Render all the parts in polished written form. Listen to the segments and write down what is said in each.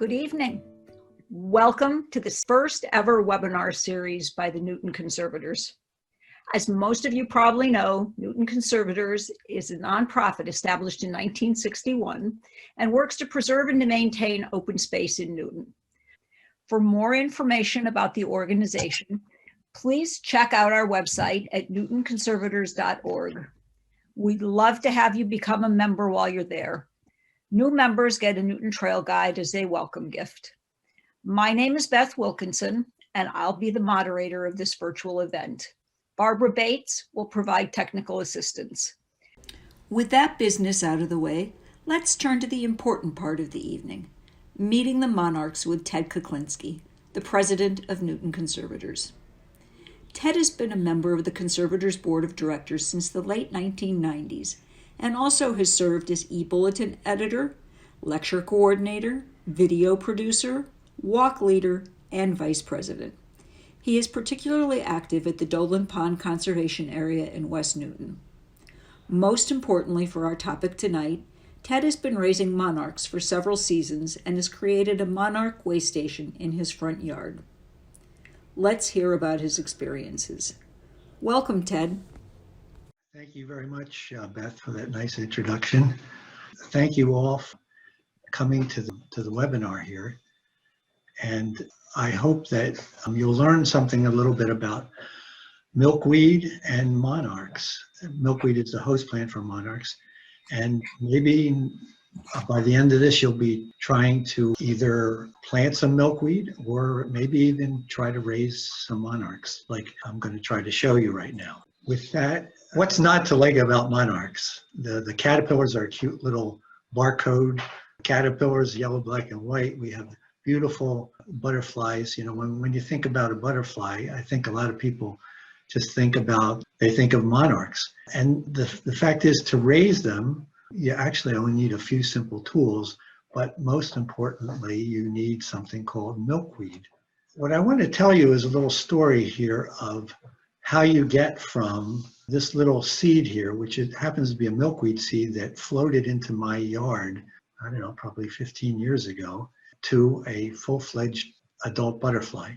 Good evening. Welcome to this first ever webinar series by the Newton Conservators. As most of you probably know, Newton Conservators is a nonprofit established in 1961 and works to preserve and to maintain open space in Newton. For more information about the organization, please check out our website at newtonconservators.org. We'd love to have you become a member while you're there. New members get a Newton Trail Guide as a welcome gift. My name is Beth Wilkinson, and I'll be the moderator of this virtual event. Barbara Bates will provide technical assistance. With that business out of the way, let's turn to the important part of the evening, meeting the Monarchs with Ted Kuklinski, the president of Newton Conservators. Ted has been a member of the Conservators Board of Directors since the late 1990s, and also has served as e-Bulletin editor, lecture coordinator, video producer, walk leader, and vice president. He is particularly active at the Dolan Pond Conservation Area in West Newton. Most importantly for our topic tonight, Ted has been raising monarchs for several seasons and has created a Monarch Way Station in his front yard. Let's hear about his experiences. Welcome, Ted. Thank you very much, Beth, for that nice introduction. Thank you all for coming to the webinar here. And I hope that you'll learn something a little bit about milkweed and monarchs. Milkweed is the host plant for monarchs. And maybe by the end of this, you'll be trying to either plant some milkweed or maybe even try to raise some monarchs, like I'm going to try to show you right now. With that, what's not to like about monarchs? The caterpillars are cute little barcode caterpillars, yellow, black, and white. We have beautiful butterflies. You know, when you think about a butterfly, I think a lot of people just think of monarchs. And the fact is, to raise them, you actually only need a few simple tools, but most importantly, you need something called milkweed. What I want to tell you is a little story here of how you get from this little seed here, which it happens to be a milkweed seed that floated into my yard, I don't know, probably 15 years ago, to a full-fledged adult butterfly.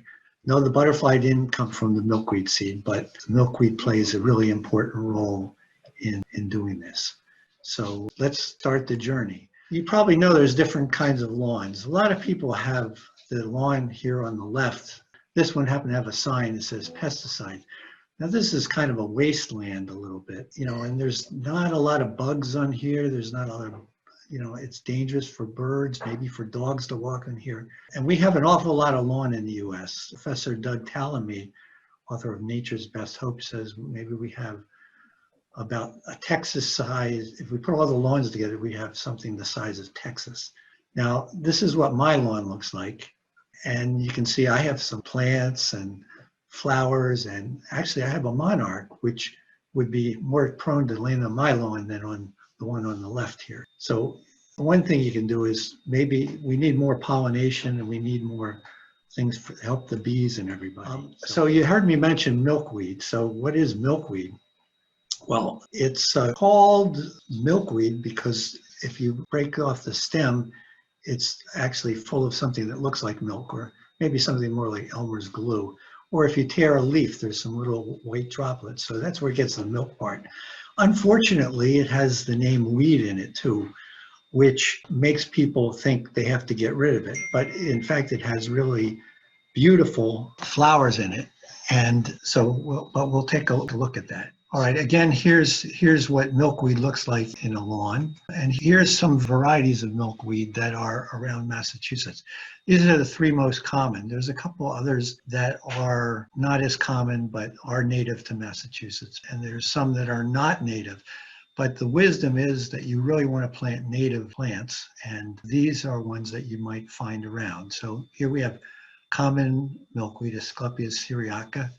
No, the butterfly didn't come from the milkweed seed, but milkweed plays a really important role in doing this. So let's start the journey. You probably know there's different kinds of lawns. A lot of people have the lawn here on the left. This one happened to have a sign that says pesticide. Now this is kind of a wasteland a little bit, you know, and there's not a lot of bugs on here. There's not a lot of, you know, it's dangerous for birds, maybe for dogs to walk in here. And we have an awful lot of lawn in the US. Professor Doug Tallamy, author of Nature's Best Hope, says maybe we have about a Texas size. If we put all the lawns together, we have something the size of Texas. Now, this is what my lawn looks like. And you can see I have some plants and flowers, and actually I have a monarch, which would be more prone to land on my lawn than on the one on the left here. So one thing you can do is maybe we need more pollination and we need more things to help the bees and everybody. So you heard me mention milkweed. So what is milkweed? Well, it's called milkweed because if you break off the stem, it's actually full of something that looks like milk, or maybe something more like Elmer's glue. Or if you tear a leaf, there's some little white droplets. So that's where it gets the milk part. Unfortunately, it has the name weed in it too, which makes people think they have to get rid of it. But in fact, it has really beautiful flowers in it. And so, we'll take a look at that. All right, again, here's what milkweed looks like in a lawn. And here's some varieties of milkweed that are around Massachusetts. These are the three most common. There's a couple others that are not as common, but are native to Massachusetts. And there's some that are not native. But the wisdom is that you really want to plant native plants. And these are ones that you might find around. So here we have common milkweed, Asclepias syriaca,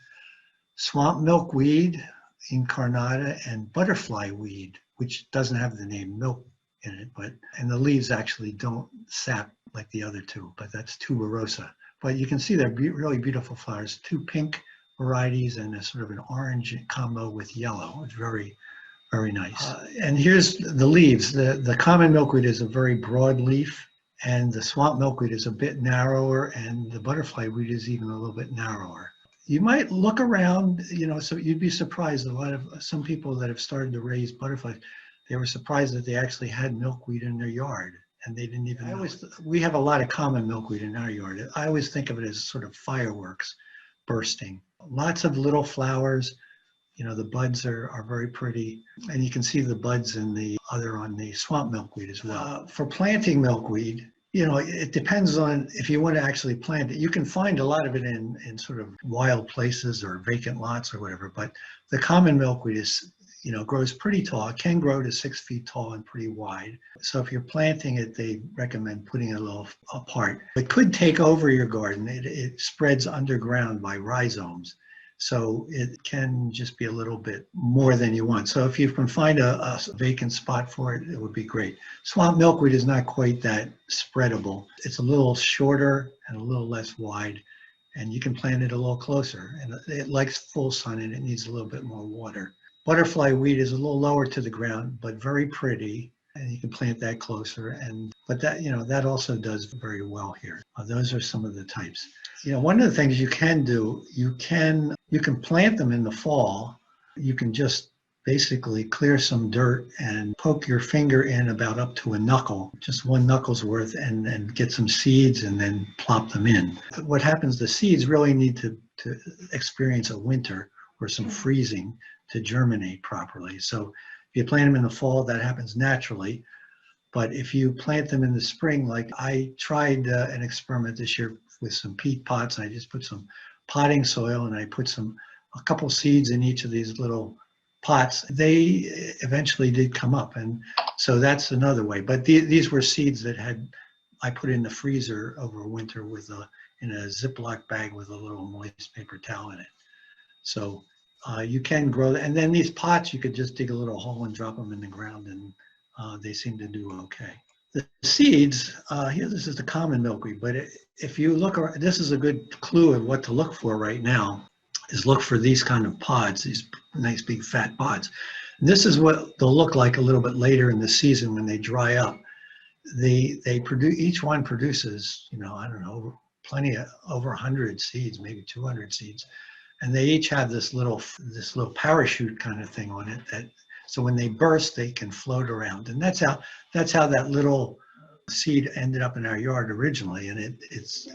swamp milkweed, incarnata, and butterfly weed, which doesn't have the name milk in it, and the leaves actually don't sap like the other two, but that's tuberosa. But you can see they're really beautiful flowers, two pink varieties and a sort of an orange combo with yellow. It's very, very nice. And here's the leaves. The common milkweed is a very broad leaf, And the swamp milkweed is a bit narrower, and the butterfly weed is even a little bit narrower. You might look around, so you'd be surprised. Some people that have started to raise butterflies, they were surprised that they actually had milkweed in their yard, and they didn't even know. We have a lot of common milkweed in our yard. I always think of it as sort of fireworks bursting. Lots of little flowers. The buds are very pretty, and you can see the buds on the swamp milkweed as well. For planting milkweed, it depends on if you want to actually plant it. You can find a lot of it in sort of wild places or vacant lots or whatever, but the common milkweed grows pretty tall. It can grow to 6 feet tall and pretty wide. So if you're planting it, they recommend putting it a little apart. It could take over your garden. It spreads underground by rhizomes. So it can just be a little bit more than you want. So if you can find a vacant spot for it, it would be great. Swamp milkweed is not quite that spreadable. It's a little shorter and a little less wide, and you can plant it a little closer. And it likes full sun and it needs a little bit more water. Butterfly weed is a little lower to the ground, but very pretty, and you can plant that closer. But that also does very well here. Those are some of the types. One of the things you can do, you can plant them in the fall. You can just basically clear some dirt and poke your finger in about up to a knuckle, just one knuckle's worth, and get some seeds and then plop them in. What happens, the seeds really need to experience a winter or some freezing to germinate properly. So if you plant them in the fall, that happens naturally. But if you plant them in the spring, like I tried an experiment this year with some peat pots, and I just put some potting soil and I put a couple seeds in each of these little pots. They eventually did come up, and so that's another way. But these were seeds that I put in the freezer over winter in a Ziploc bag with a little moist paper towel in it. So you can grow that. And then these pots, you could just dig a little hole and drop them in the ground, and they seem to do okay. The seeds, here, this is the common milkweed, but if you look, this is a good clue of what to look for right now, is look for these kind of pods, these nice big fat pods. And this is what they'll look like a little bit later in the season when they dry up. They produce, each one produces, I don't know, over 100 seeds, maybe 200 seeds. And they each have this little parachute kind of thing on it so when they burst, they can float around. And that's how that little seed ended up in our yard originally. And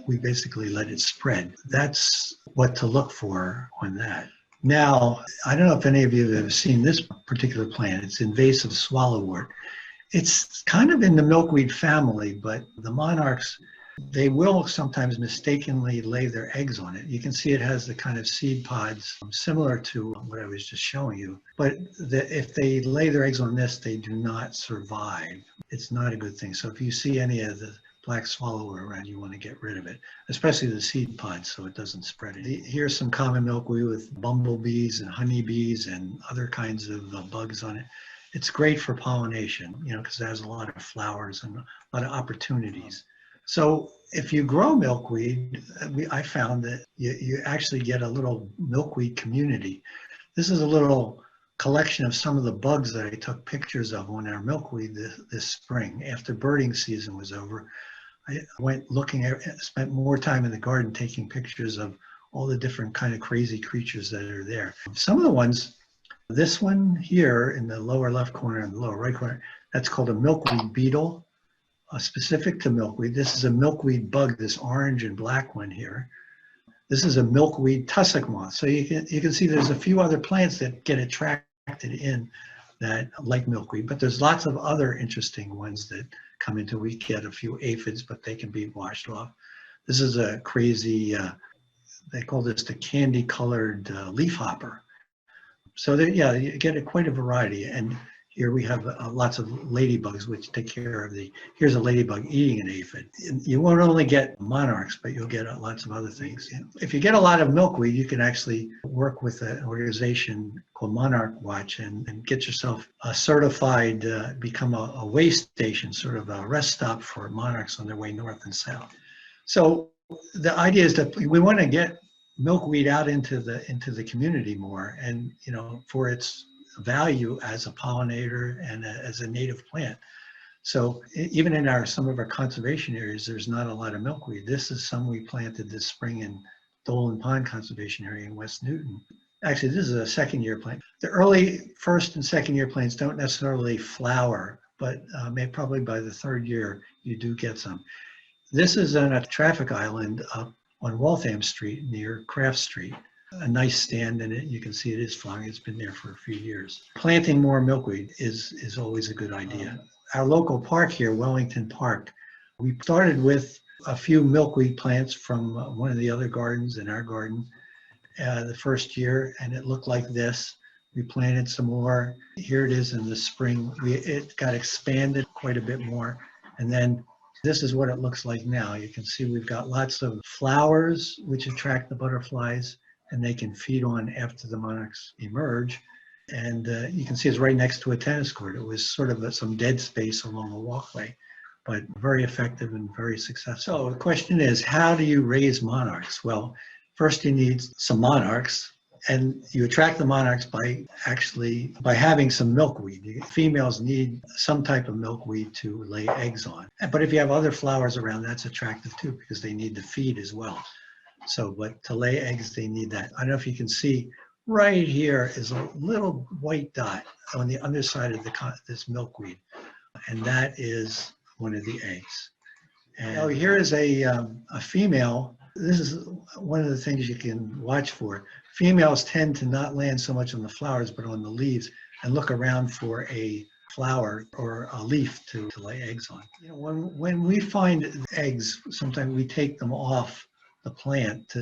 we basically let it spread. That's what to look for on that. Now, I don't know if any of you have seen this particular plant. It's invasive swallowwort. It's kind of in the milkweed family, but the monarchs, they will sometimes mistakenly lay their eggs on it. You can see it has the kind of seed pods similar to what I was just showing you. But if they lay their eggs on this, they do not survive. It's not a good thing. So if you see any of the black swallower around, you want to get rid of it, especially the seed pods so it doesn't spread it. Here's some common milkweed with bumblebees and honeybees and other kinds of bugs on it. It's great for pollination, because it has a lot of flowers and a lot of opportunities. So if you grow milkweed, I found that you actually get a little milkweed community. This is a little collection of some of the bugs that I took pictures of on our milkweed this spring. After birding season was over, I went spent more time in the garden taking pictures of all the different kind of crazy creatures that are there. Some of the ones, this one here in the lower left corner and the lower right corner, that's called a milkweed beetle. Specific to milkweed. This is a milkweed bug, this orange and black one here. This is a milkweed tussock moth. So you can see there's a few other plants that get attracted in that like milkweed, but there's lots of other interesting ones that come into. We get a few aphids, but they can be washed off. This is a crazy, they call this the candy colored leafhopper. So yeah, you get quite a variety. And here we have lots of ladybugs, which take care of here's a ladybug eating an aphid. You won't only get monarchs, but you'll get lots of other things. If you get a lot of milkweed, you can actually work with an organization called Monarch Watch and get yourself certified, become a way station, sort of a rest stop for monarchs on their way north and south. So the idea is that we want to get milkweed out into the community more, and for its value as a pollinator and as a native plant. So even in some of our conservation areas, there's not a lot of milkweed. This is some we planted this spring in Dolan Pond Conservation Area in West Newton. Actually, this is a second-year plant. The early first and second-year plants don't necessarily flower, but probably by the third year, you do get some. This is on a traffic island up on Waltham Street near Craft Street. A nice stand in it. You can see it is flowering. It's been there for a few years. Planting more milkweed is always a good idea. Our local park here, Wellington Park, we started with a few milkweed plants from one of the other gardens in our garden the first year, and it looked like this. We planted some more. Here it is in the spring. It got expanded quite a bit more, and then this is what it looks like now. You can see we've got lots of flowers which attract the butterflies, and they can feed on after the monarchs emerge. And you can see it's right next to a tennis court. It was sort of some dead space along a walkway, but very effective and very successful. So the question is, how do you raise monarchs? Well, first you need some monarchs, and you attract the monarchs by having some milkweed. Females need some type of milkweed to lay eggs on. But if you have other flowers around, that's attractive too, because they need to feed as well. So, but to lay eggs, they need that. I don't know if you can see, right here is a little white dot on the underside of this milkweed, and that is one of the eggs. And here is a female. This is one of the things you can watch for. Females tend to not land so much on the flowers, but on the leaves, and look around for a flower or a leaf to lay eggs on. You know, when we find eggs, sometimes we take them off the plant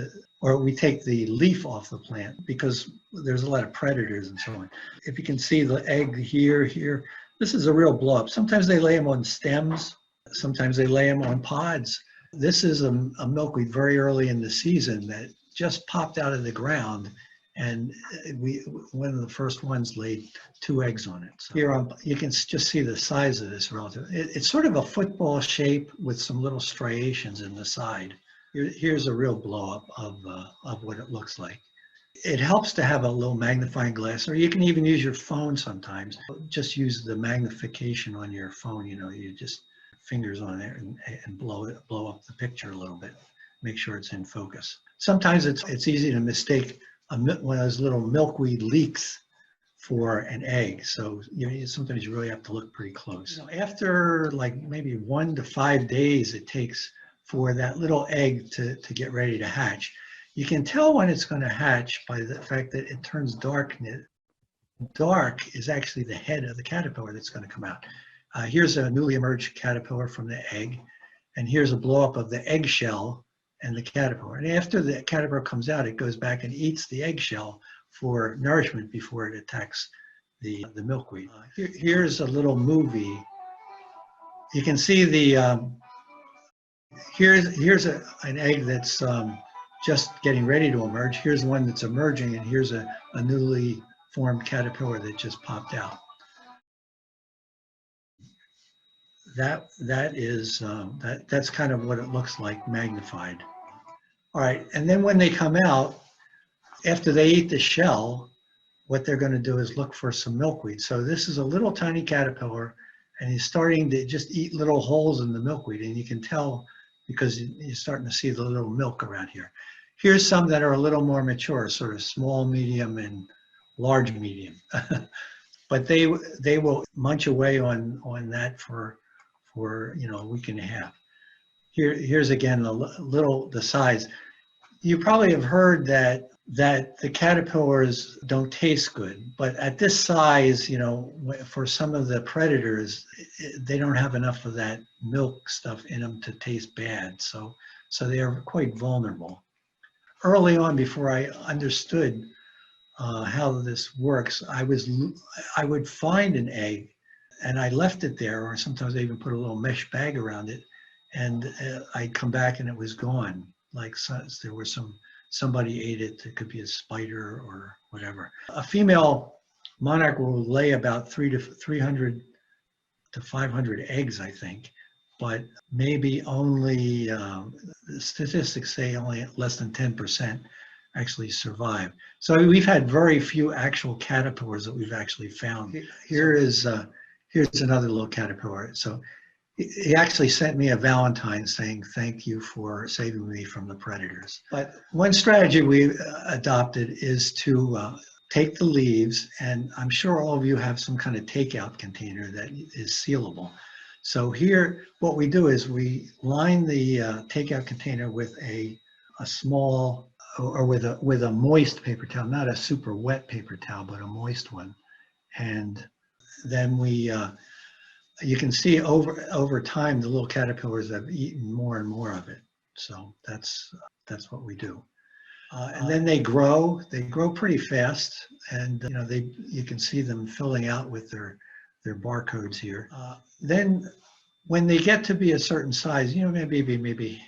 or we take the leaf off the plant because there's a lot of predators and so on. If you can see the egg here, this is a real blow up. Sometimes they lay them on stems, sometimes they lay them on pods. This is a milkweed very early in the season that just popped out of the ground, and one of the first ones laid 2 eggs on it. So here you can just see the size of this relative. It's sort of a football shape with some little striations in the side. Here's a real blow up of what it looks like. It helps to have a little magnifying glass, or you can even use your phone sometimes. Just use the magnification on your phone. You know, you just fingers on there and blow up the picture a little bit. Make sure it's in focus. Sometimes it's easy to mistake one of those little milkweed leeks for an egg. So sometimes you really have to look pretty close. You know, after like maybe 1 to 5 days it takes for that little egg to get ready to hatch. You can tell when it's going to hatch by the fact that it turns dark, and dark is actually the head of the caterpillar that's going to come out. Here's a newly emerged caterpillar from the egg, and here's a blow up of the eggshell and the caterpillar. And after the caterpillar comes out, it goes back and eats the eggshell for nourishment before it attacks the milkweed. Here's a little movie. You can see here's an egg that's just getting ready to emerge. Here's one that's emerging, and here's a newly formed caterpillar that just popped out. That's kind of what it looks like magnified. All right, and then when they come out, after they eat the shell, what they're going to do is look for some milkweed. So this is a little tiny caterpillar, and he's starting to just eat little holes in the milkweed, and you can tell because you're starting to see the little milk around here. Here's some that are a little more mature, sort of small, medium, and large medium. But they will munch away on that for a week and a half. Here's again the size. You probably have heard that the caterpillars don't taste good, but at this size, for some of the predators, they don't have enough of that milk stuff in them to taste bad. So they are quite vulnerable. Early on, before I understood how this works, I would find an egg and I left it there, or sometimes I even put a little mesh bag around it, and I'd come back and it was gone. Like there was somebody ate it. It could be a spider or whatever. A female monarch will lay about 300 to 500 eggs, I think, but maybe only, the statistics say only less than 10% actually survive. So we've had very few actual caterpillars that we've actually found. Here is here's another little caterpillar. So he actually sent me a Valentine saying, thank you for saving me from the predators. But one strategy we adopted is to take the leaves, and I'm sure all of you have some kind of takeout container that is sealable. So here, what we do is we line the takeout container with a small, or with a moist paper towel, not a super wet paper towel, but a moist one. And then we, you can see over time, the little caterpillars have eaten more and more of it. So that's what we do. And then they grow pretty fast, and you can see them filling out with their barcodes here. Then when they get to be a certain size, maybe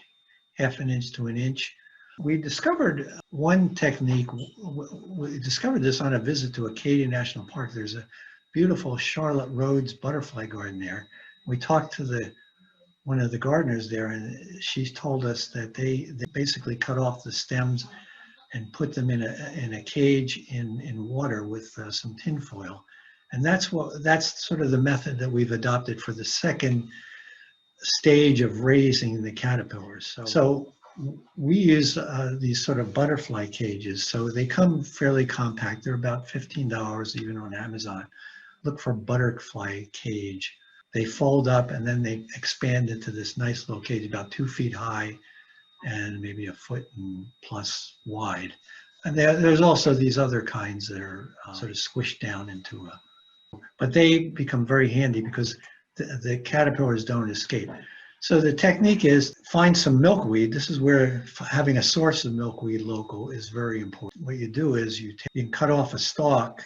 half an inch to an inch, we discovered one technique. We discovered this on a visit to Acadia National Park. There's a beautiful Charlotte Rhodes butterfly garden there. We talked to one of the gardeners there, and she told us that they basically cut off the stems and put them in a cage in water with some tin foil. And that's sort of the method that we've adopted for the second stage of raising the caterpillars. So we use these sort of butterfly cages. So they come fairly compact. They're about $15 even on Amazon. Look for butterfly cage. They fold up and then they expand into this nice little cage about 2 feet high and maybe a foot and plus wide. And there's also these other kinds that are sort of squished down into but they become very handy because the caterpillars don't escape. So the technique is find some milkweed. This is where having a source of milkweed local is very important. What you do is you can cut off a stalk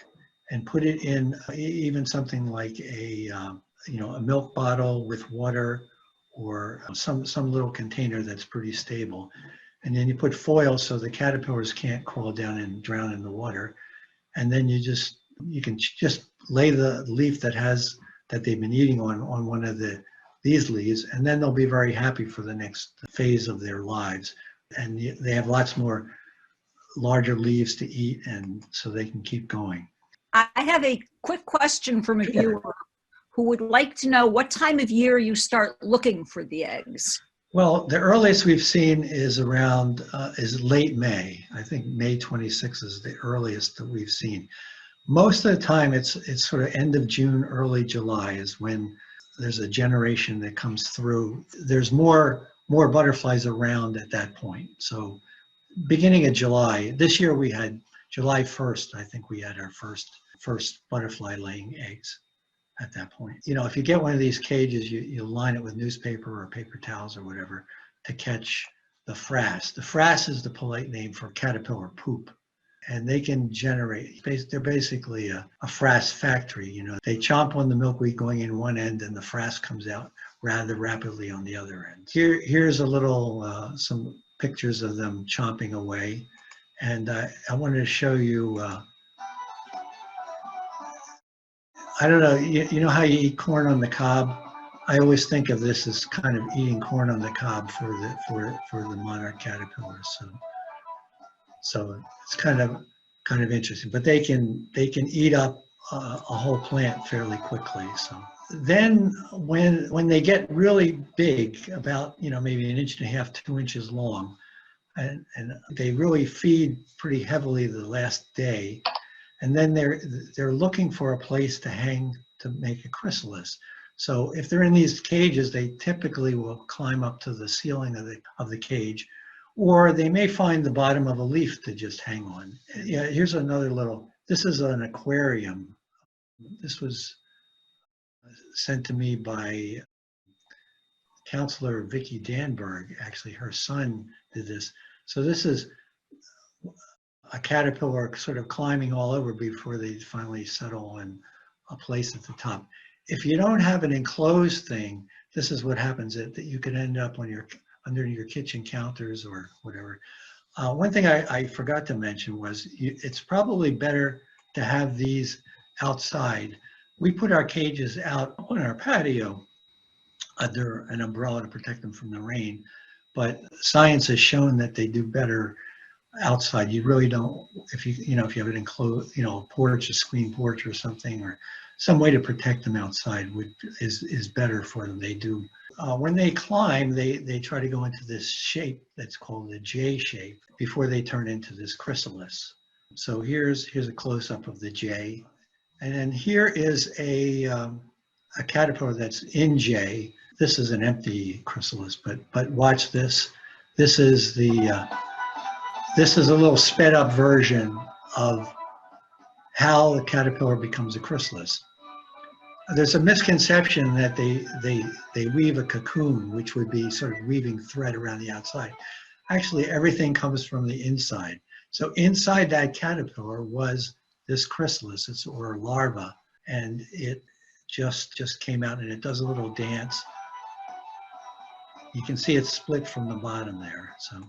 and put it in even something like a milk bottle with water, or some little container that's pretty stable. And then you put foil so the caterpillars can't crawl down and drown in the water. And then you can just lay the leaf that they've been eating on one of these leaves, and then they'll be very happy for the next phase of their lives. And they have lots more larger leaves to eat, and so they can keep going. I have a quick question from a viewer who would like to know what time of year you start looking for the eggs. Well, the earliest we've seen is is late May. I think May 26th is the earliest that we've seen. Most of the time, it's sort of end of June, early July is when there's a generation that comes through. There's more butterflies around at that point. So beginning of July, this year we had July 1st, I think we had our first butterfly laying eggs at that point. If you get one of these cages, you line it with newspaper or paper towels or whatever to catch the frass. The frass is the polite name for caterpillar poop. And they can generate, they're basically a frass factory. They chomp on the milkweed going in one end and the frass comes out rather rapidly on the other end. Here's a little, some pictures of them chomping away. And I wanted to show you, I don't know, you know how you eat corn on the cob? I always think of this as kind of eating corn on the cob for the monarch caterpillars. So it's kind of interesting, but they can eat up a whole plant fairly quickly. So then when they get really big, about maybe 1.5 inches, 2 inches long, and they really feed pretty heavily the last day, and then they're looking for a place to hang to make a chrysalis. So if they're in these cages, they typically will climb up to the ceiling of the cage, or they may find the bottom of a leaf to just hang on. Yeah, here's another this is an aquarium. This was sent to me by Counselor Vicki Danberg. Actually, her son did this. So this is a caterpillar sort of climbing all over before they finally settle on a place at the top. If you don't have an enclosed thing, this is what happens, that you could end up under your kitchen counters or whatever. One thing I forgot to mention was it's probably better to have these outside. We put our cages out on our patio under an umbrella to protect them from the rain, but science has shown that they do better outside. You really don't, if you have an enclosed, porch, a screen porch or something, or some way to protect them outside is better for them. They do. When they climb, they try to go into this shape that's called the J shape before they turn into this chrysalis. So here's a close-up of the J. And then here is a caterpillar that's in J. This is an empty chrysalis, but watch this. This is a little sped up version of how the caterpillar becomes a chrysalis. There's a misconception that they weave a cocoon, which would be sort of weaving thread around the outside. Actually, everything comes from the inside. So inside that caterpillar was this chrysalis, or larva, and it just came out, and it does a little dance. You can see it's split from the bottom there. So,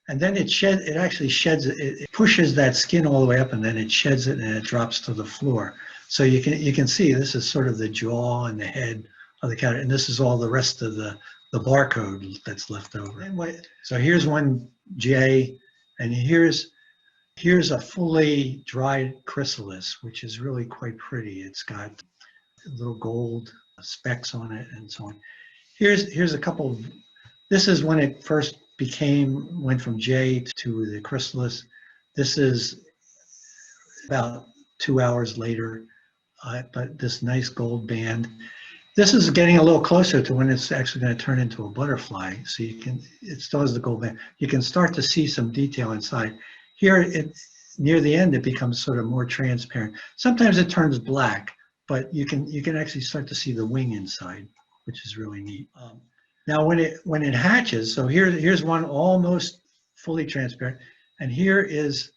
and then it actually sheds it. It pushes that skin all the way up, and then it sheds it, and it drops to the floor. So you can see this is sort of the jaw and the head of the caterpillar, and this is all the rest of the barcode that's left over. So here's one J, and here's a fully dried chrysalis, which is really quite pretty. It's got little gold specks on it and so on. Here's a couple. This is when it first went from J to the chrysalis. This is about 2 hours later, but this nice gold band. This is getting a little closer to when it's actually going to turn into a butterfly. So it still has the gold band. You can start to see some detail inside. Here, near the end, it becomes sort of more transparent. Sometimes it turns black, but you can actually start to see the wing inside, which is really neat. Now, when it hatches, so here's one almost fully transparent, and here is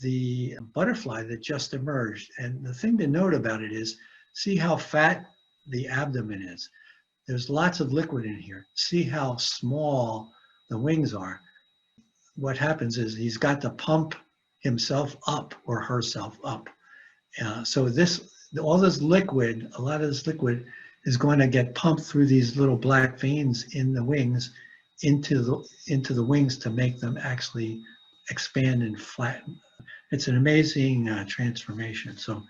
the butterfly that just emerged. And the thing to note about it is, see how fat the abdomen is. There's lots of liquid in here. See how small the wings are. What happens is he's got to pump himself up or herself up. So all this liquid, a lot of this liquid is going to get pumped through these little black veins in the wings into the wings to make them actually expand and flatten. It's an amazing transformation. So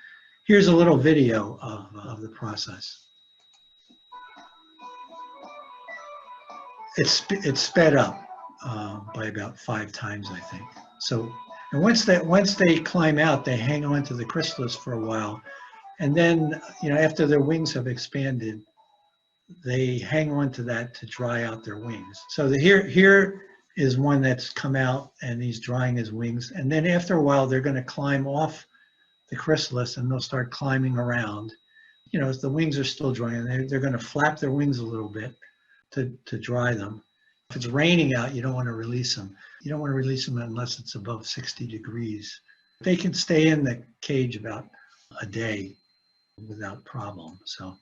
here's a little video of the process. It's sped up by about 5 times, I think. So, and once they climb out, they hang on to the chrysalis for a while, and then after their wings have expanded, they hang on to that to dry out their wings. So here is one that's come out, and he's drying his wings, and then after a while, they're going to climb off the chrysalis, and they'll start climbing around. The wings are still drying, they're going to flap their wings a little bit to dry them. If it's raining out, you don't want to release them. You don't want to release them unless it's above 60 degrees. They can stay in the cage about a day without problem. So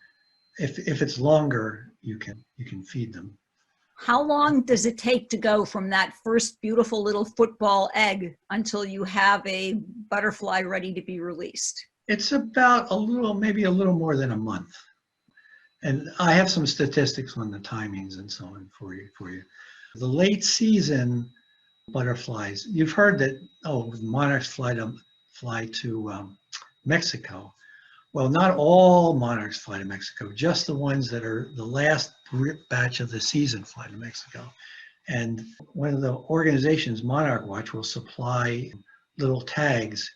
if it's longer, you can feed them. How long does it take to go from that first beautiful little football egg until you have a butterfly ready to be released? It's about maybe a little more than a month. And I have some statistics on the timings and so on for you. The late season butterflies, you've heard that, monarchs fly to Mexico. Well, not all monarchs fly to Mexico, just the ones that are the last batch of the season fly to Mexico. And one of the organizations, Monarch Watch, will supply little tags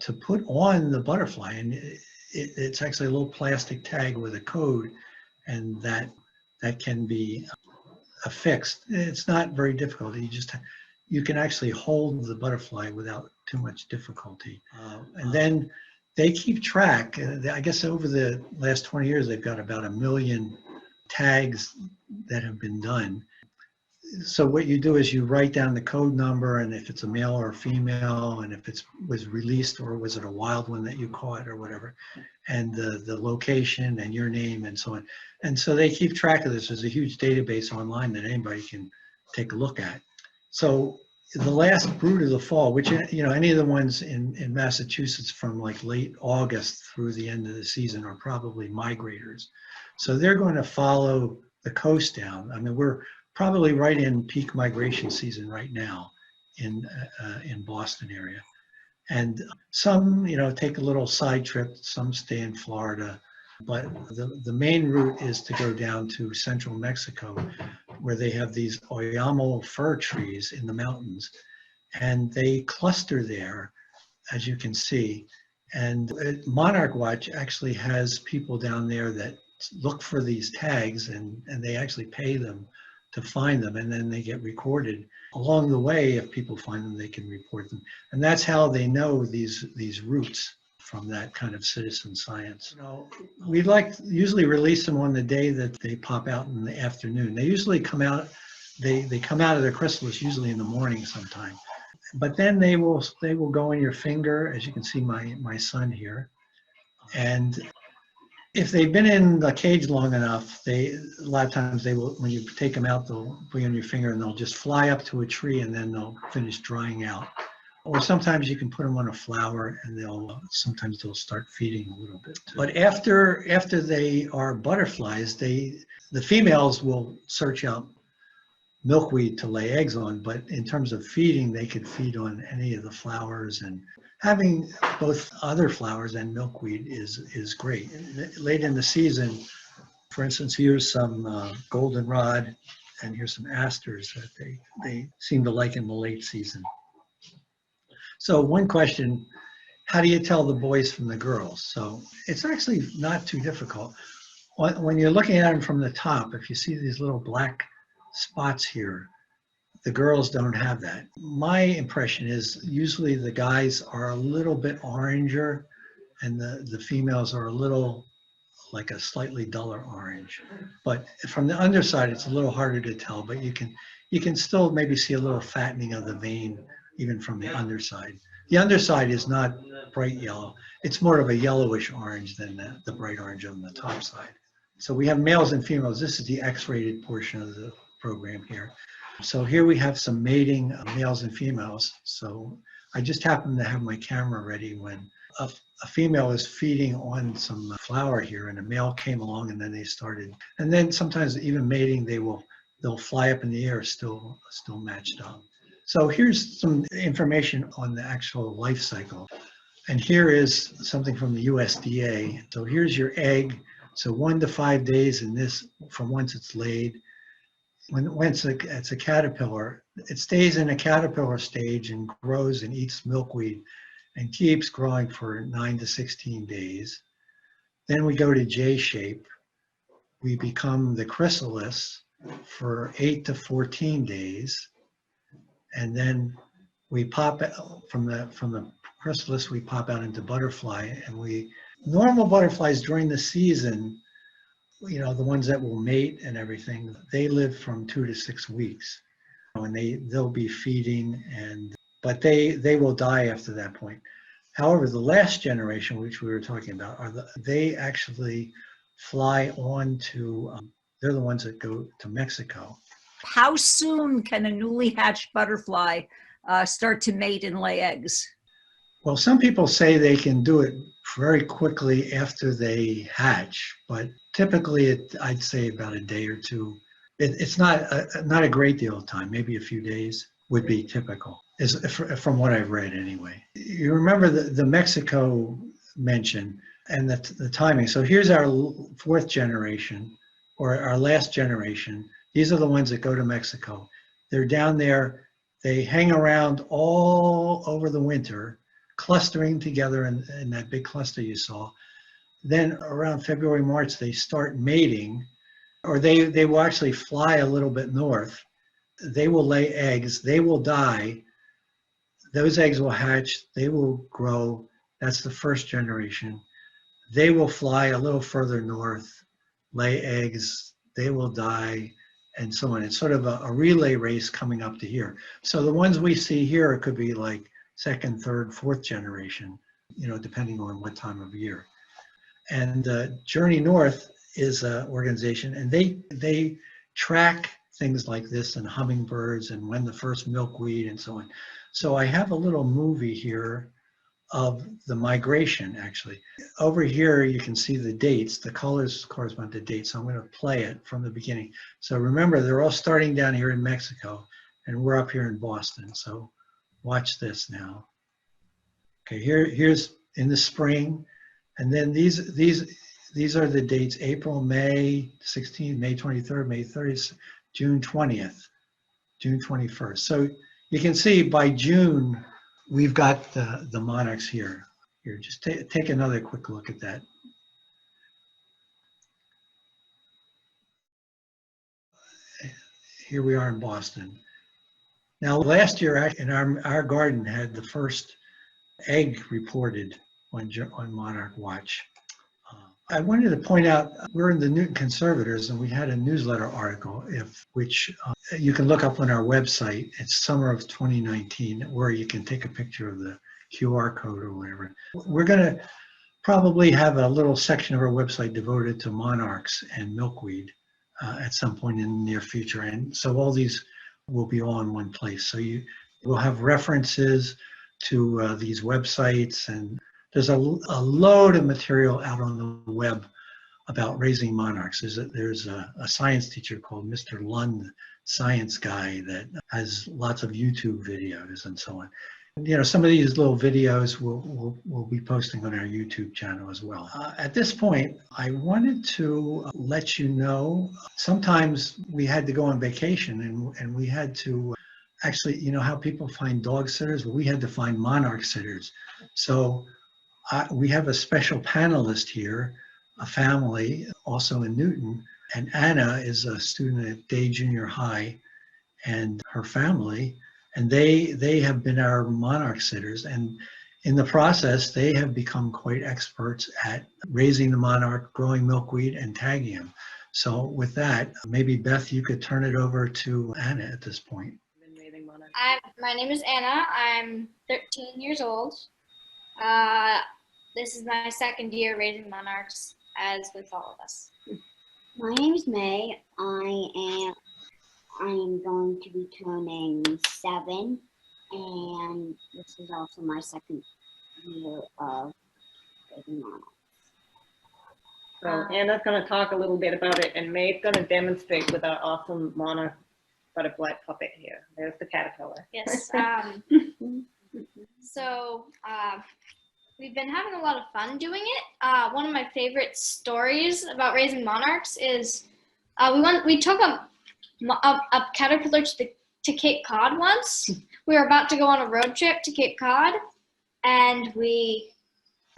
to put on the butterfly. And it's actually a little plastic tag with a code, and that can be affixed. It's not very difficult. You can actually hold the butterfly without too much difficulty. And then they keep track. I guess over the last 20 years, they've got about 1 million tags that have been done. So what you do is you write down the code number, and if it's a male or a female, and if it was released or was it a wild one that you caught or whatever, and the location and your name and so on. And so they keep track of this. There's a huge database online that anybody can take a look at. So the last brood of the fall, which, any of the ones in Massachusetts from like late August through the end of the season are probably migrators. So they're going to follow the coast down. I mean, we're probably right in peak migration season right now in Boston area. And some, take a little side trip. Some stay in Florida. But the main route is to go down to central Mexico, where they have these oyamo fir trees in the mountains. And they cluster there, as you can see. And Monarch Watch actually has people down there that look for these tags, and they actually pay them to find them, and then they get recorded. Along the way, if people find them, they can report them. And that's how they know these routes from that kind of citizen science. We usually release them on the day that they pop out in the afternoon. They usually come out, they come out of their chrysalis usually in the morning sometime. But then they will go in your finger, as you can see my son here. And if they've been in the cage long enough, a lot of times they will, when you take them out, they'll be on your finger and they'll just fly up to a tree and then they'll finish drying out. Or sometimes you can put them on a flower and sometimes they'll start feeding a little bit too. But after they are butterflies, the females will search out milkweed to lay eggs on, but in terms of feeding, they could feed on any of the flowers, and having both other flowers and milkweed is great. Late in the season, for instance, here's some goldenrod, and here's some asters that they seem to like in the late season. So one question, how do you tell the boys from the girls? So it's actually not too difficult. When you're looking at them from the top, if you see these little black spots here, the girls don't have that. My impression is usually the guys are a little bit oranger and the females are a little like a slightly duller orange. But from the underside, it's a little harder to tell, but you can still maybe see a little fattening of the vein even from the underside. The underside is not bright yellow. It's more of a yellowish orange than the bright orange on the top side. So we have males and females. This is the X-rated portion of the program here. So here we have some mating males and females. So I just happened to have my camera ready when a female is feeding on some flower here and a male came along and then they started. And then sometimes even mating, they'll fly up in the air still matched up. So here's some information on the actual life cycle. And here is something from the USDA. So here's your egg. So 1 to 5 days in this from once it's laid. Once it's a caterpillar, it stays in a caterpillar stage and grows and eats milkweed and keeps growing for 9 to 16 days. Then we go to J shape. We become the chrysalis for 8 to 14 days. And then we pop from the chrysalis, we pop out into butterfly, and normal butterflies during the season, the ones that will mate and everything, they live from 2 to 6 weeks. And they'll be feeding, but they will die after that point. However, the last generation, which we were talking about, they actually fly on to, they're the ones that go to Mexico. How soon can a newly hatched butterfly start to mate and lay eggs? Well, some people say they can do it very quickly after they hatch, but typically I'd say about a day or two. It's not a great deal of time, maybe a few days would be typical, from what I've read anyway. You remember the Mexico mention and the timing. So here's our 4th generation, or our last generation. These are the ones that go to Mexico. They're down there, they hang around all over the winter, clustering together in that big cluster you saw. Then around February, March, they start mating, or they will actually fly a little bit north. They will lay eggs, they will die. Those eggs will hatch, they will grow. That's the 1st generation. They will fly a little further north, lay eggs, they will die, and so on. It's sort of a relay race coming up to here. So the ones we see here could be like 2nd, 3rd, 4th generation, depending on what time of year. And Journey North is an organization, and they track things like this and hummingbirds and when the first milkweed and so on. So I have a little movie here of the migration, actually. Over here, you can see the dates. The colors correspond to dates, so I'm going to play it from the beginning. So remember, they're all starting down here in Mexico, and we're up here in Boston. So watch this now. Okay, here's in the spring, and then these are the dates: April, May 16th, May 23rd, May 30th, June 20th, June 21st. So you can see by June we've got the monarchs here. Here, just take another quick look at that. Here we are in Boston. Now, last year in our garden had the first egg reported on Monarch Watch. I wanted to point out, we're in the Newton Conservators, and we had a newsletter article, which you can look up on our website. It's summer of 2019, where you can take a picture of the QR code or whatever. We're going to probably have a little section of our website devoted to monarchs and milkweed at some point in the near future. And so all these will be all in one place. So you will have references to these websites, and there's a load of material out on the web about raising monarchs. There's a science teacher called Mr. Lund, science guy, that has lots of YouTube videos and so on. You know, some of these little videos we'll be posting on our YouTube channel as well. At this point, I wanted to let you know, sometimes we had to go on vacation and we had to actually, you know how people find dog sitters? Well, we had to find monarch sitters. So we have a special panelist here, a family also in Newton, and Anna is a student at Day Junior High, and her family, and they have been our monarch sitters, and in the process they have become quite experts at raising the monarch, growing milkweed, and tagging them. So with that, maybe Beth, you could turn it over to Anna at this point. My name is Anna. I'm 13 years old. This is my second year raising monarchs, as with all of us. My name is May. I am going to be turning 7, and this is also my second year of raising monarchs. So Anna's going to talk a little bit about it, and May's going to demonstrate with our awesome monarch butterfly puppet here. There's the caterpillar. Yes. We've been having a lot of fun doing it. One of my favorite stories about raising monarchs is we took a caterpillar to Cape Cod once. We were about to go on a road trip to Cape Cod, and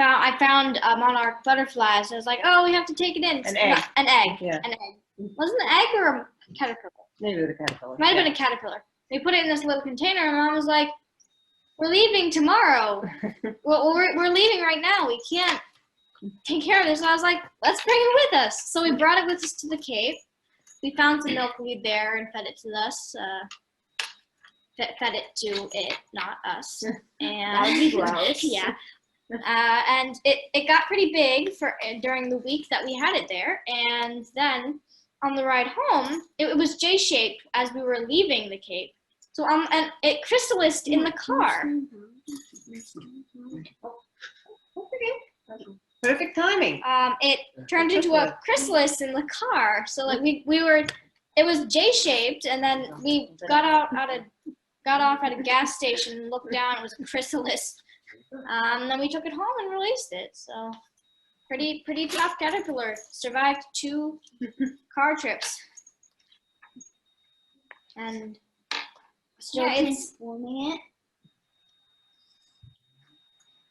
I found a monarch butterfly. So I was like, oh, we have to take it in. An egg. An egg. Yeah. An egg. Wasn't it an egg or a caterpillar? Maybe the caterpillar. Might have been a caterpillar. We put it in this little container, and Mom was like, we're leaving tomorrow. we're leaving right now. We can't take care of this. So I was like, let's bring it with us. So we brought it with us to the Cape. We found some milkweed there and fed it to us. Fed it to it, not us. And That would be gross. Yeah. And it got pretty big during the week that we had it there. And then on the ride home, it was J-shaped as we were leaving the Cape. So and it chrysalised in the car. Perfect timing. It turned into a chrysalis in the car. So like it was J-shaped, and then we got off at a gas station and looked down. It was a chrysalis. And then we took it home and released it. So pretty tough caterpillar. Survived 2 car trips. And Still yeah, transforming it.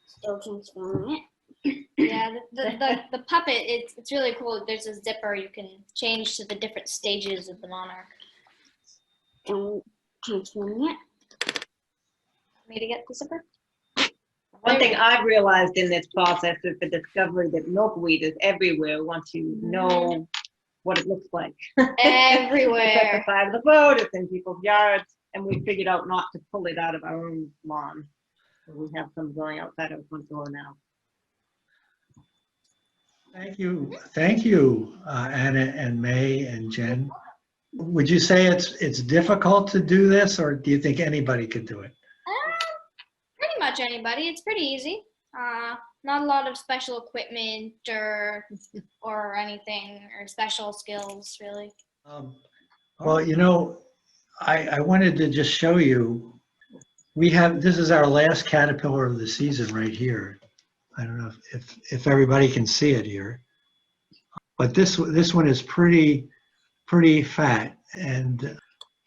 Still transforming it. yeah, the puppet, it's really cool. There's a zipper you can change to the different stages of the monarch. And transforming it. Me to get the zipper? One thing I've realized in this process is the discovery that milkweed is everywhere once you know what it looks like. It's at Everywhere. the side of the road, it's in people's yards, and we figured out not to pull it out of our own lawn. So we have some going outside our front door now. Thank you, Anna and May and Jen. Would you say it's difficult to do this, or do you think anybody could do it? Pretty much anybody. It's pretty easy. Not a lot of special equipment or anything, or special skills, really. Well, you know, I wanted to just show you this is our last caterpillar of the season right here. I don't know if everybody can see it here, but this one is pretty fat, and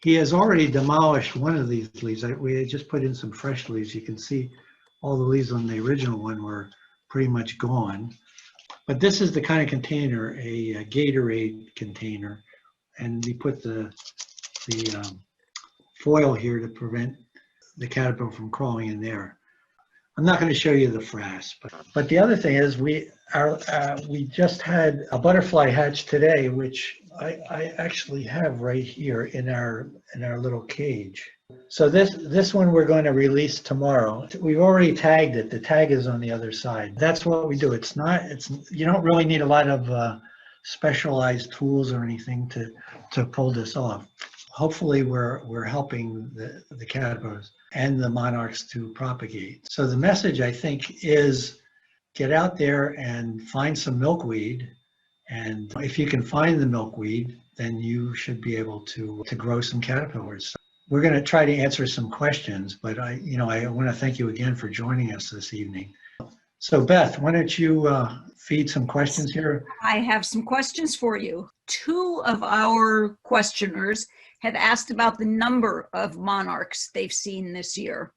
he has already demolished one of these leaves. We had just put in some fresh leaves. You can see all the leaves on the original one were pretty much gone. But this is the kind of container, a Gatorade container, and we put the foil here to prevent the caterpillar from crawling in there. I'm not going to show you the frass, but the other thing is we just had a butterfly hatch today, which I actually have right here in our little cage. So this one we're going to release tomorrow. We've already tagged it. The tag is on the other side. That's what we do. You don't really need a lot of specialized tools or anything to pull this off. Hopefully we're helping the caterpillars and the monarchs to propagate. So the message, I think, is get out there and find some milkweed. And if you can find the milkweed, then you should be able to grow some caterpillars. We're going to try to answer some questions, but I want to thank you again for joining us this evening. So Beth, why don't you feed some questions here? I have some questions for you. 2 of our questioners have asked about the number of monarchs they've seen this year.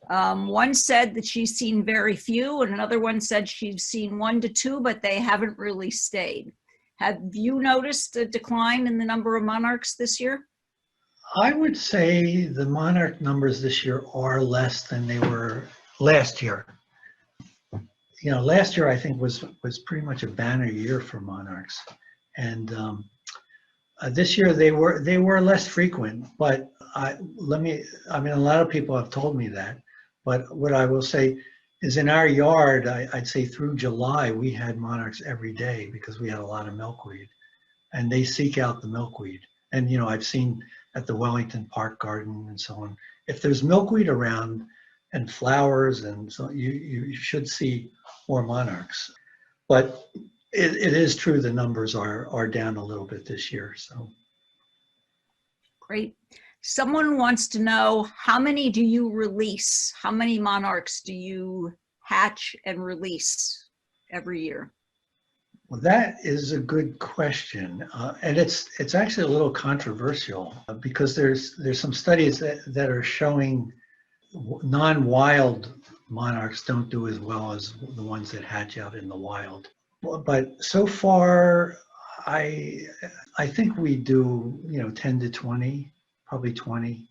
One said that she's seen very few, and another one said she's seen 1 to 2, but they haven't really stayed. Have you noticed a decline in the number of monarchs this year? I would say the monarch numbers this year are less than they were last year. Last year I think was pretty much a banner year for monarchs, and this year they were less frequent. But a lot of people have told me that. But what I will say is, in our yard, I'd say through July we had monarchs every day because we had a lot of milkweed, and they seek out the milkweed. And I've seen at the Wellington Park Garden and so on, if there's milkweed around and flowers, and so you should see more monarchs. But it is true the numbers are down a little bit this year. So great. Someone wants to know, how many do you release? How many monarchs do you hatch and release every year? Well, that is a good question, and it's actually a little controversial because there's some studies that are showing non-wild monarchs don't do as well as the ones that hatch out in the wild. But so far, I think we do 10 to 20, probably 20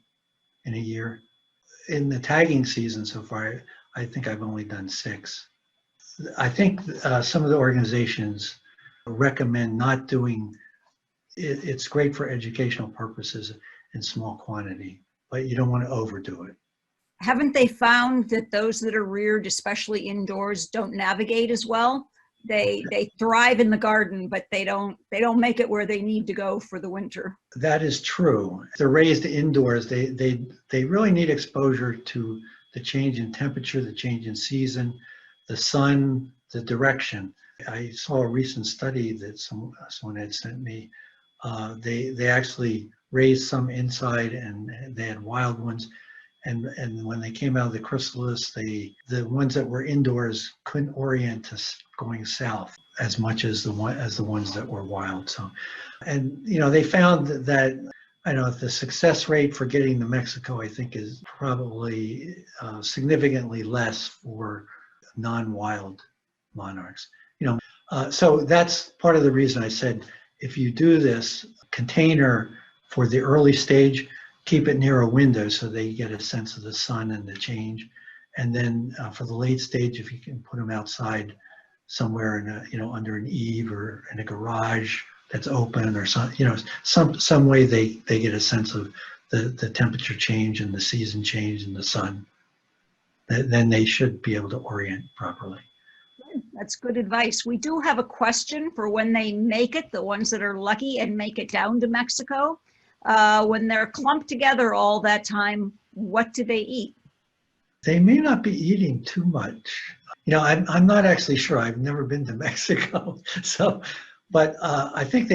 in a year. In the tagging season so far, I think I've only done 6. I think some of the organizations recommend not doing it. It's great for educational purposes in small quantity, but you don't want to overdo it. Haven't they found that those that are reared, especially indoors, don't navigate as well? They thrive in the garden, but they don't make it where they need to go for the winter. That is true. If they're raised indoors, they really need exposure to the change in temperature, the change in season, the sun, the direction. I saw a recent study that someone had sent me. They actually raised some inside, and they had wild ones. And when they came out of the chrysalis, the ones that were indoors couldn't orient to going south as much as the ones that were wild. So, and they found that the success rate for getting to Mexico, I think, is probably significantly less for non-wild monarchs. So that's part of the reason I said, if you do this container for the early stage, keep it near a window so they get a sense of the sun and the change. And then for the late stage, if you can put them outside somewhere in under an eave or in a garage that's open, or some way they get a sense of the temperature change and the season change and the sun, then they should be able to orient properly. That's good advice. We do have a question for when they make it, the ones that are lucky and make it down to Mexico. When they're clumped together all that time, what do they eat? They may not be eating too much. I'm not actually sure. I've never been to Mexico, but I think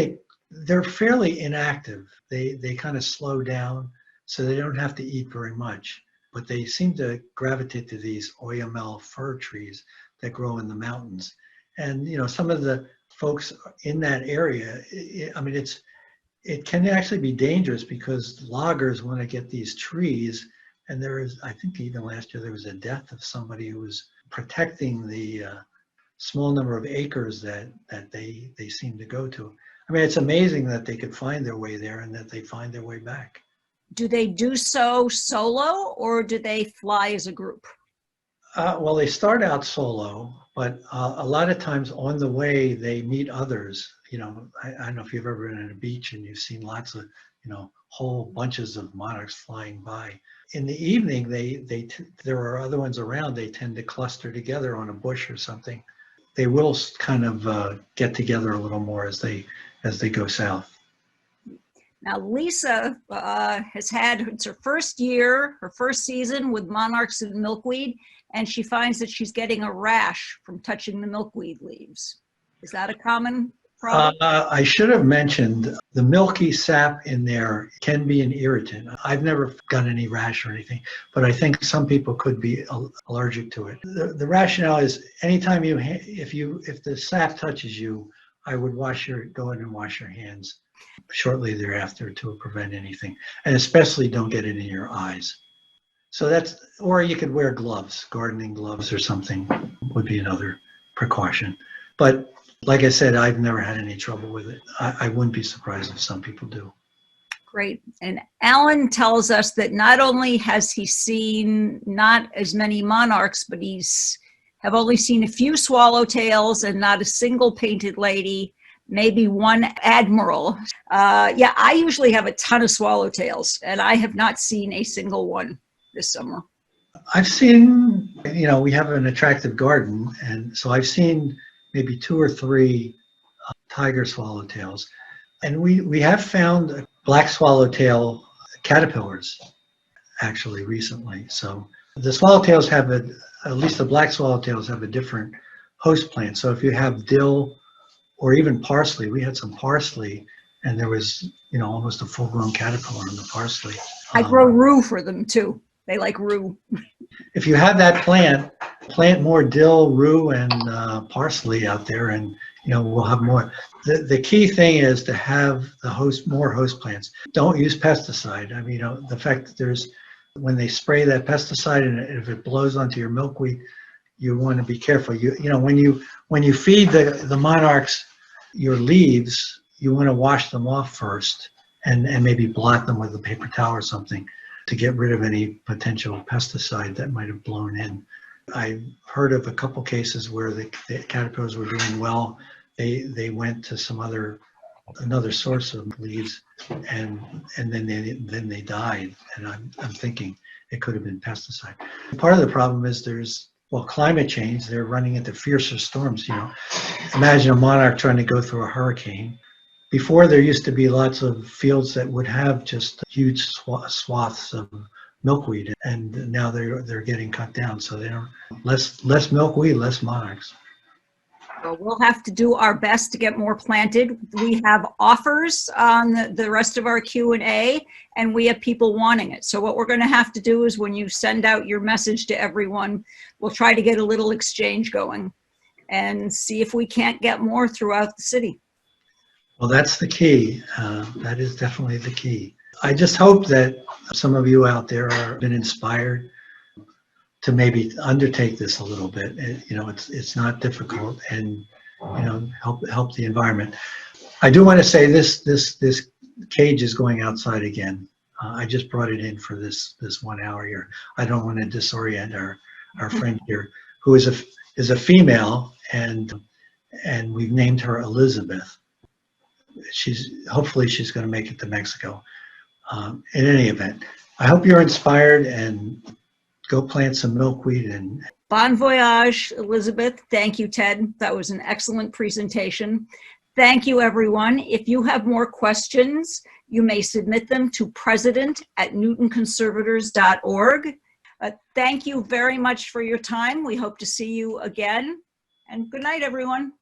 they're fairly inactive. They kind of slow down, so they don't have to eat very much. but they seem to gravitate to these oyamel fir trees that grow in the mountains. And, some of the folks in that area, it can actually be dangerous because loggers want to get these trees. And I think even last year, there was a death of somebody who was protecting the small number of acres that they seem to go to. It's amazing that they could find their way there and that they find their way back. Do they do so solo or do they fly as a group? Well, they start out solo, but a lot of times on the way they meet others. I don't know if you've ever been on a beach and you've seen lots of, whole bunches of monarchs flying by. In the evening, there are other ones around. They tend to cluster together on a bush or something. They will kind of get together a little more as they go south. Now, Lisa has had, it's her first year, her first season with monarchs and milkweed, and she finds that she's getting a rash from touching the milkweed leaves. Is that a common problem? I should have mentioned the milky sap in there can be an irritant. I've never got any rash or anything, but I think some people could be allergic to it. The rationale is anytime if the sap touches you, I would go in and wash your hands shortly thereafter to prevent anything, and especially don't get it in your eyes. So or you could wear gloves, gardening gloves or something would be another precaution. But like I said, I've never had any trouble with it. I wouldn't be surprised if some people do. Great. And Alan tells us that not only has he seen not as many monarchs, but have only seen a few swallowtails and not a single painted lady, maybe one admiral. I usually have a ton of swallowtails, and I have not seen a single one this summer. I've seen, we have an attractive garden, and so I've seen maybe 2 or 3 tiger swallowtails. And we have found black swallowtail caterpillars actually recently. So the swallowtails at least the black swallowtails have a different host plant. So if you have dill or even parsley, we had some parsley and there was, almost a full-grown caterpillar in the parsley. I grow rue for them too. They like rue. If you have that plant more dill, rue, and parsley out there, and we'll have more. The key thing is to have more host plants. Don't use pesticide. The fact that when they spray that pesticide and if it blows onto your milkweed, you want to be careful. When you feed the monarchs your leaves, you want to wash them off first and maybe blot them with a paper towel or something to get rid of any potential pesticide that might have blown in. I've heard of a couple cases where the caterpillars were doing well. They went to another source of leaves, and then they died. And I'm thinking it could have been pesticide. Part of the problem is climate change. They're running into fiercer storms. Imagine a monarch trying to go through a hurricane. Before, there used to be lots of fields that would have just huge swaths of milkweed, and now they're getting cut down. So they're less milkweed, less monarchs. Well, we'll have to do our best to get more planted. We have offers on the rest of our Q&A, and we have people wanting it. So what we're going to have to do is when you send out your message to everyone, we'll try to get a little exchange going and see if we can't get more throughout the city. Well, that's the key. That is definitely the key. I just hope that some of you out there have been inspired to maybe undertake this a little bit. It's not difficult, and help the environment. I do want to say this cage is going outside again. I just brought it in for this 1 hour here. I don't want to disorient our friend here, who is a female, and we've named her Elizabeth. Hopefully she's going to make it to Mexico. In any event, I hope you're inspired and go plant some milkweed. And bon voyage, Elizabeth. Thank you, Ted. That was an excellent presentation. Thank you, everyone. If you have more questions, you may submit them to president@newtonconservators.org. Thank you very much for your time. We hope to see you again. And good night, everyone.